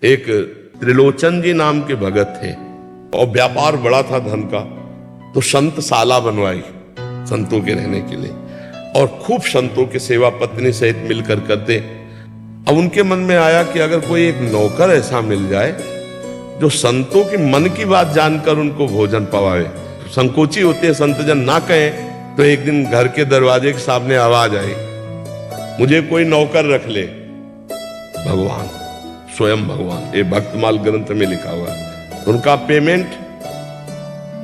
एक त्रिलोचन जी नाम के भगत थे और व्यापार बड़ा था धन का, तो संत शाला बनवाई संतों के रहने के लिए और खूब संतों के सेवा पत्नी सहित मिलकर करते। अब उनके मन में आया कि अगर कोई एक नौकर ऐसा मिल जाए जो संतों की मन की बात जानकर उनको भोजन पवाए। संकोची होते हैं संतजन ना कहें, तो एक दिन घर के दरवाजे के सामने आवाज आई, मुझे कोई नौकर रख ले। भगवान, स्वयं भगवान, ये भक्तमाल ग्रंथ में लिखा हुआ है। उनका पेमेंट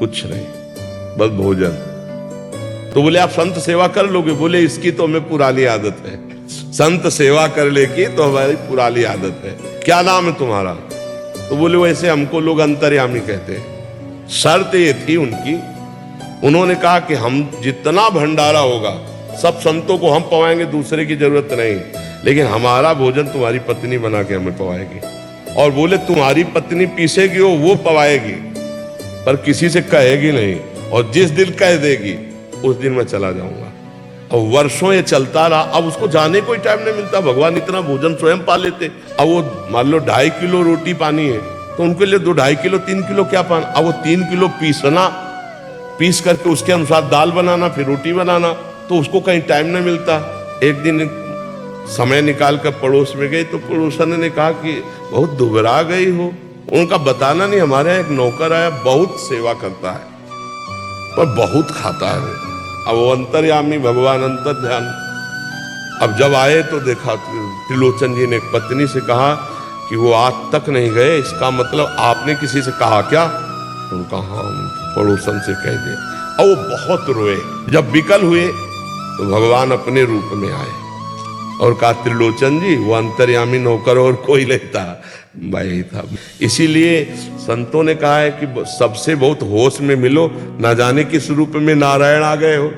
कुछ नहीं, बस भोजन। तो बोले आप संत सेवा कर लोगे? बोले इसकी तो हमें पुरानी आदत है, संत सेवा कर ले की तो हमारी पुरानी आदत है। क्या नाम है तुम्हारा? तो बोले वैसे हमको लोग अंतर्यामी कहते हैं। शर्त ये थी उनकी, उन्होंने कहा कि हम जितना भंडारा होगा सब संतों को हम पवाएंगे, दूसरे की जरूरत नहीं, लेकिन हमारा भोजन तुम्हारी पत्नी बना के हमें पवाएगी। और बोले तुम्हारी पत्नी पीसेगी वो पवाएगी, पर किसी से कहेगी नहीं, और जिस दिन कह देगी उस दिन मैं चला जाऊंगा। और वर्षों ये चलता रहा। अब उसको जाने कोई टाइम नहीं मिलता, भगवान इतना भोजन स्वयं पा लेते। अब वो मान लो 2.5 किलो रोटी पानी है तो उनके लिए 2-2.5 किलो 3 किलो क्या पाना। अब वो 3 किलो पीस करके उसके अनुसार दाल बनाना, फिर रोटी बनाना, तो उसको कहीं टाइम नहीं मिलता। एक दिन समय निकाल कर पड़ोस में गई तो पड़ोसन ने कहा कि बहुत दुबरा गई हो। उनका बताना नहीं, हमारे यहाँ एक नौकर आया, बहुत सेवा करता है पर बहुत खाता है। अब वो अंतर्यामी भगवान अंतर ध्यान। अब जब आए तो देखा त्रिलोचन जी ने एक पत्नी से कहा कि वो आज तक नहीं गए, इसका मतलब आपने किसी से कहा क्या? उनका हाँ, पड़ोसन से कह दिया। और वो बहुत रोए। जब विकल हुए तो भगवान अपने रूप में आए और कहा त्रिलोचन जी वो अंतर्यामी नौकर और कोई नहीं था, भाई था। इसीलिए संतों ने कहा है कि सबसे बहुत होश में मिलो, ना जाने किस रूप में नारायण आ गए हो।